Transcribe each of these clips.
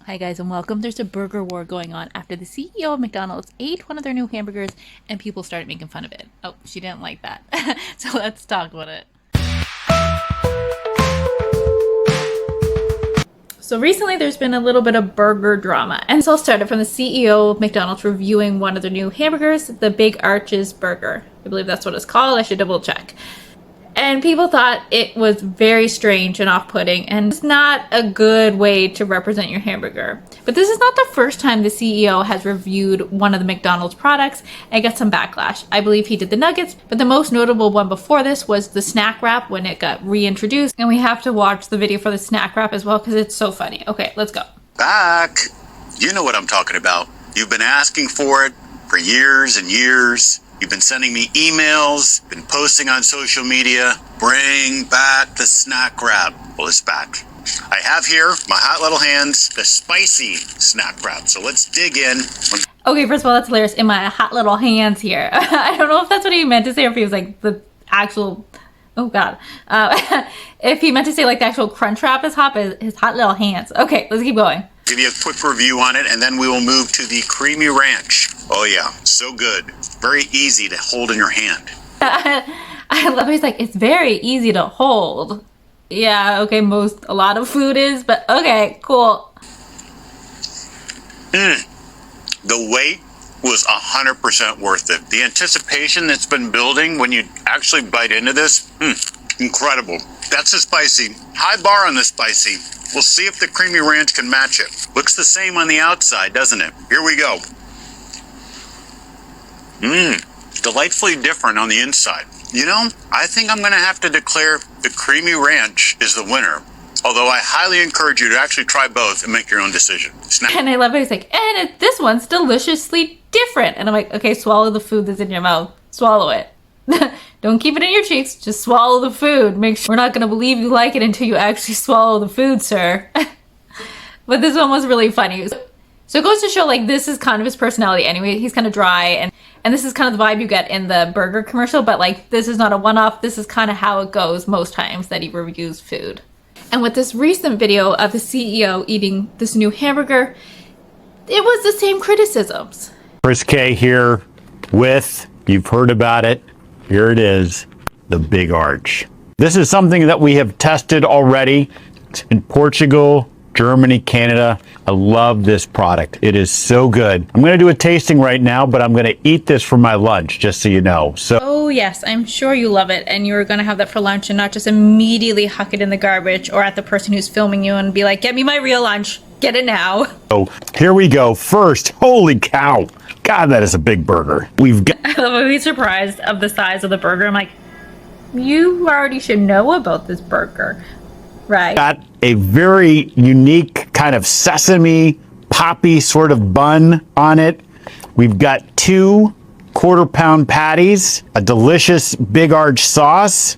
Hi guys and welcome. There's a burger war going on after the CEO of McDonald's ate one of their new hamburgers and people started making fun of it. Oh, she didn't like that. So let's talk about it. So recently there's been a little bit of burger drama, and so I'll start it from the CEO of McDonald's reviewing one of their new hamburgers, the Big Arches burger. I believe that's what it's called. I should double check. And people thought it was very strange and off-putting, and it's not a good way to represent your hamburger. But this is not the first time the CEO has reviewed one of the McDonald's products and got some backlash. I believe he did the nuggets, but the most notable one before this was the snack wrap when it got reintroduced. And we have to watch the video for the snack wrap as well because it's so funny. Okay, let's go. Back. You know what I'm talking about. You've been asking for it for years and years. You've been sending me emails, been posting on social media. Bring back the snack wrap. Well, it's back. I have here, my hot little hands, the spicy snack wrap. So let's dig in. Okay, first of all, that's hilarious. In my hot little hands here. I don't know if that's what he meant to say or if he was like the actual... Oh, God. If he meant to say like the actual crunch wrap is hot, but his hot little hands. Okay, let's keep going. Give you a quick review on it, and then we will move to the creamy ranch. Oh, yeah. So good. Very easy to hold in your hand. I love it. He's like, it's very easy to hold. Yeah, okay, a lot of food is, but okay, cool. The wait was 100% worth it. The anticipation that's been building when you actually bite into this, incredible. That's the spicy. High bar on the spicy. We'll see if the creamy ranch can match it. Looks the same on the outside, doesn't it? Here we go. Delightfully different on the inside. You know, I think I'm going to have to declare the creamy ranch is the winner. Although I highly encourage you to actually try both and make your own decision. And I love it. He's like, and this one's deliciously different. And I'm like, okay, swallow the food that's in your mouth. Swallow it. Don't keep it in your cheeks. Just swallow the food. Make sure we're not going to believe you like it until you actually swallow the food, sir. But this one was really funny. So it goes to show, like, this is kind of his personality anyway. He's kind of dry, and this is kind of the vibe you get in the burger commercial, but, like, this is not a one-off. This is kind of how it goes most times that he reviews food. And with this recent video of the CEO eating this new hamburger, it was the same criticisms. Chris K here with, you've heard about it, here it is, the Big Arch. This is something that we have tested already. It's in Portugal, Germany, Canada. I love this product. It is so good. I'm going to do a tasting right now, but I'm going to eat this for my lunch, just so you know. Oh yes, I'm sure you love it, and you're going to have that for lunch and not just immediately huck it in the garbage or at the person who's filming you and be like, get me my real lunch. Get it now. So here we go. First, holy cow. God, that is a big burger. We've got... I love being surprised of the size of the burger. I'm like, you already should know about this burger. Right. Got a very unique kind of sesame poppy sort of bun on it. We've got 2 quarter-pound patties, a delicious Big Arch sauce,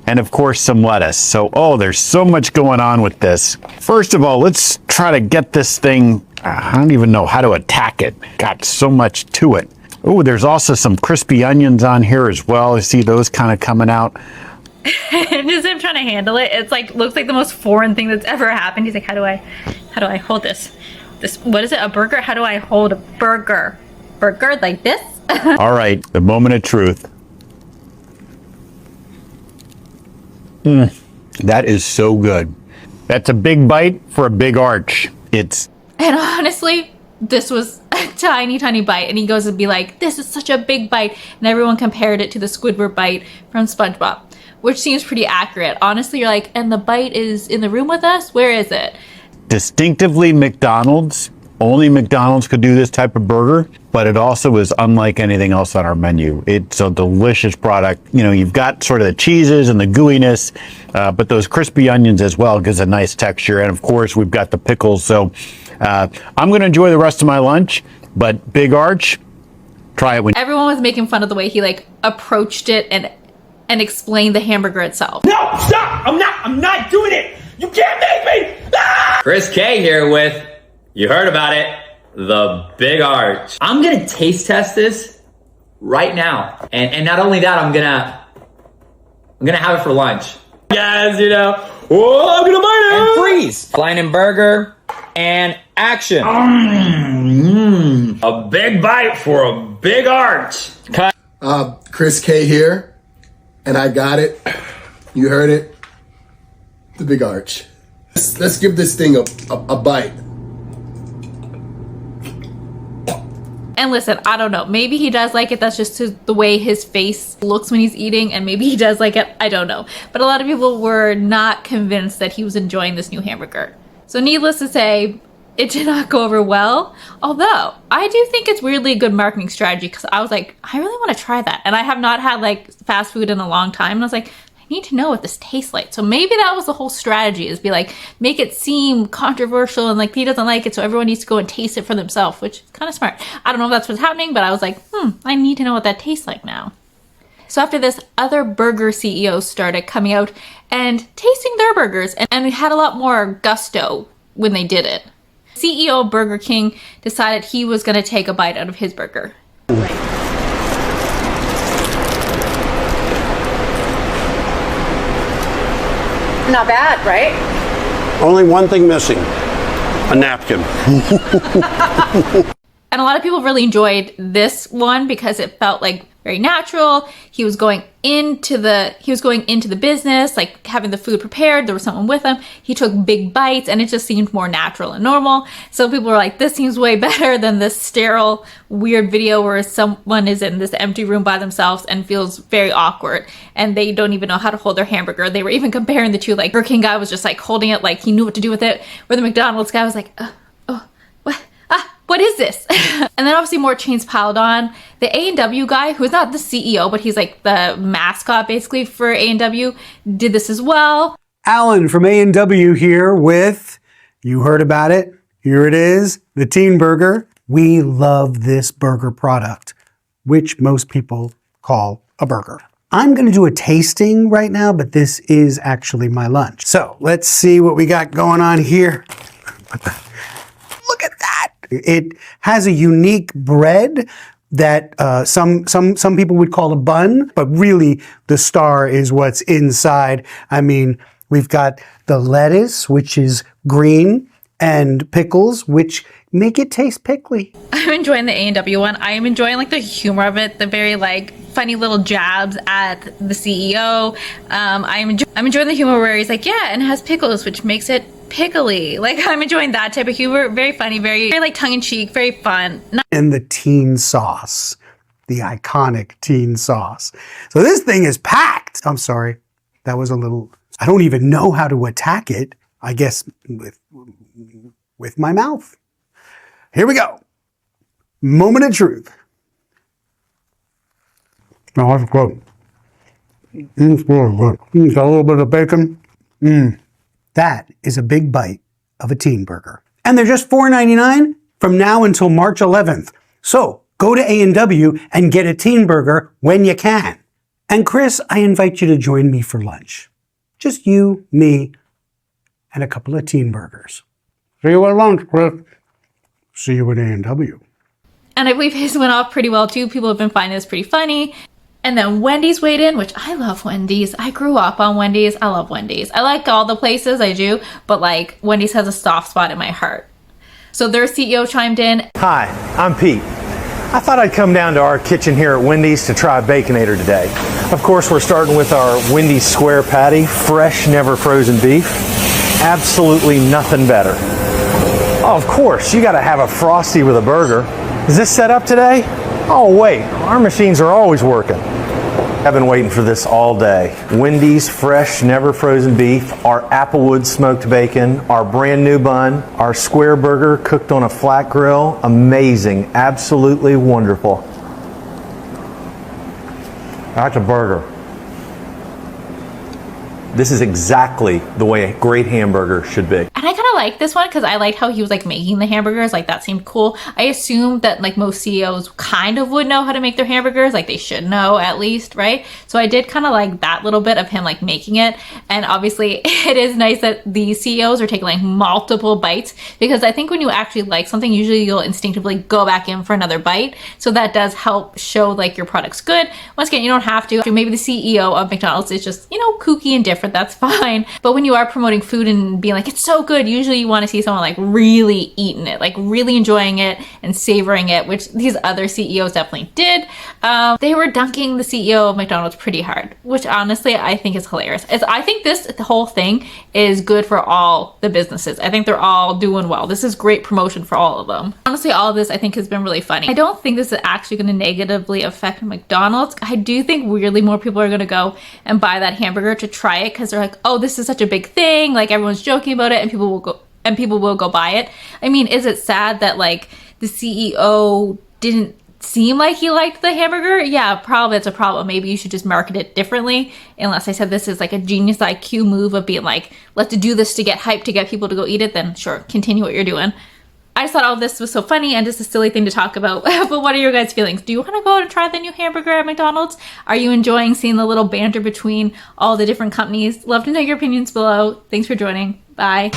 and of course some lettuce. So, oh, there's so much going on with this. First of all, let's try to get this thing, I don't even know how to attack it. Got so much to it. Oh, there's also some crispy onions on here as well. I see those kind of coming out. Just him trying to handle it. It's like, looks like the most foreign thing that's ever happened. He's like, how do I hold this? What is it? A burger? How do I hold a burger? Burger like this? All right, the moment of truth. That is so good. That's a big bite for a Big Arch. And honestly, this was a tiny, tiny bite. And he goes and be like, this is such a big bite. And everyone compared it to the Squidward bite from SpongeBob, which seems pretty accurate. Honestly, you're like, and the bite is in the room with us? Where is it? Distinctively McDonald's. Only McDonald's could do this type of burger, but it also is unlike anything else on our menu. It's a delicious product. You know, you've got sort of the cheeses and the gooiness, but those crispy onions as well gives a nice texture. And of course, we've got the pickles. So I'm going to enjoy the rest of my lunch, but Big Arch, try it when... Everyone was making fun of the way he like approached it and explain the hamburger itself. No, stop! I'm not doing it! You can't make me! Ah! Chris K here with, you heard about it, the Big Arch. I'm gonna taste test this right now. And not only that, I'm gonna have it for lunch. Yes, you know, whoa, I'm gonna bite it! And freeze! Flying in burger And action. A big bite for a big arch. Cut. Chris K here, and I got it. You heard it. The big arch. Let's give this thing a bite. And listen, I don't know. Maybe he does like it. That's just the way his face looks when he's eating. And maybe he does like it. I don't know. But a lot of people were not convinced that he was enjoying this new hamburger. So needless to say, it did not go over well. Although, I do think it's weirdly a good marketing strategy because I was like, I really want to try that. And I have not had like fast food in a long time. And I was like, I need to know what this tastes like. So maybe that was the whole strategy, is be like, make it seem controversial and like he doesn't like it, so everyone needs to go and taste it for themselves, which is kind of smart. I don't know if that's what's happening, but I was like, I need to know what that tastes like now. So after this, other burger CEOs started coming out and tasting their burgers, and we had a lot more gusto when they did it. CEO of Burger King decided he was going to take a bite out of his burger. Not bad, right? Only one thing missing, a napkin. And a lot of people really enjoyed this one because it felt like very natural. He was going into the business, like having the food prepared. There was someone with him. He took big bites and it just seemed more natural and normal. So people were like, this seems way better than this sterile, weird video where someone is in this empty room by themselves and feels very awkward and they don't even know how to hold their hamburger. They were even comparing the two, like Burger King guy was just like holding it like he knew what to do with it, where the McDonald's guy was like, what is this? And then obviously more chains piled on. The A&W guy, who is not the CEO, but he's like the mascot basically for A&W, did this as well. Alan from A&W here with, you heard about it, here it is, the Teen Burger. We love this burger product, which most people call a burger. I'm gonna do a tasting right now, but this is actually my lunch. So let's see what we got going on here. Look at that. It has a unique bread that some people would call a bun, but really the star is what's inside. I mean, we've got the lettuce, which is green, and pickles, which make it taste pickly. I'm enjoying the A&W one. I am enjoying like the humor of it, the very like funny little jabs at the CEO. I'm enjoying the humor where he's like, yeah, and it has pickles, which makes it pickly. Like, I'm enjoying that type of humor. Very funny, very like tongue-in-cheek, very fun. And the teen sauce, the iconic teen sauce. So this thing is packed. I'm sorry, that was a little, I don't even know how to attack it. I guess with my mouth. Here we go. Moment of truth. Oh, that's good. It's really good. Got a little bit of bacon. That is a big bite of a teen burger. And they're just $4.99 from now until March 11th. So go to A&W and get a teen burger when you can. And Chris, I invite you to join me for lunch. Just you, me, and a couple of teen burgers. See you at lunch, Chris. See you at A&W. And I believe his went off pretty well too. People have been finding this pretty funny. And then Wendy's weighed in, which I love Wendy's. I grew up on Wendy's. I love Wendy's. I like all the places, I do, but like Wendy's has a soft spot in my heart. So their CEO chimed in. Hi, I'm Pete. I thought I'd come down to our kitchen here at Wendy's to try a Baconator today. Of course, we're starting with our Wendy's square patty, fresh, never frozen beef. Absolutely nothing better. Oh, of course, you gotta have a Frosty with a burger. Is this set up today? Oh wait, our machines are always working. I've been waiting for this all day. Wendy's fresh, never frozen beef, our Applewood smoked bacon, our brand new bun, our square burger cooked on a flat grill. Amazing, absolutely wonderful. That's a burger. This is exactly the way a great hamburger should be. And I kind of like this one because I liked how he was like making the hamburgers. Like that seemed cool. I assumed that like most CEOs kind of would know how to make their hamburgers. Like they should know at least, right? So I did kind of like that little bit of him like making it. And obviously it is nice that the CEOs are taking like multiple bites, because I think when you actually like something, usually you'll instinctively go back in for another bite. So that does help show like your product's good. Once again, you don't have to. Maybe the CEO of McDonald's is just, you know, kooky and different. different, that's fine. But when you are promoting food and being like, it's so good, usually you want to see someone like really eating it, like really enjoying it and savoring it, which these other CEOs definitely did. They were dunking the CEO of McDonald's pretty hard, which honestly I think is hilarious. I think the whole thing is good for all the businesses. I think they're all doing well. This is great promotion for all of them. Honestly, all of this I think has been really funny. I don't think this is actually going to negatively affect McDonald's. I do think weirdly more people are going to go and buy that hamburger to try it because they're like, oh, this is such a big thing, like everyone's joking about it, and people will go buy it. I mean, is it sad that like the CEO didn't seem like he liked the hamburger? Yeah, probably it's a problem. Maybe you should just market it differently. Unless I said this is like a genius IQ move of being like, let's do this to get hype, to get people to go eat it, then sure, continue what you're doing. I just thought all this was so funny and just a silly thing to talk about. But what are your guys' feelings? Do you want to go out and try the new hamburger at McDonald's? Are you enjoying seeing the little banter between all the different companies? Love to know your opinions below. Thanks for joining. Bye.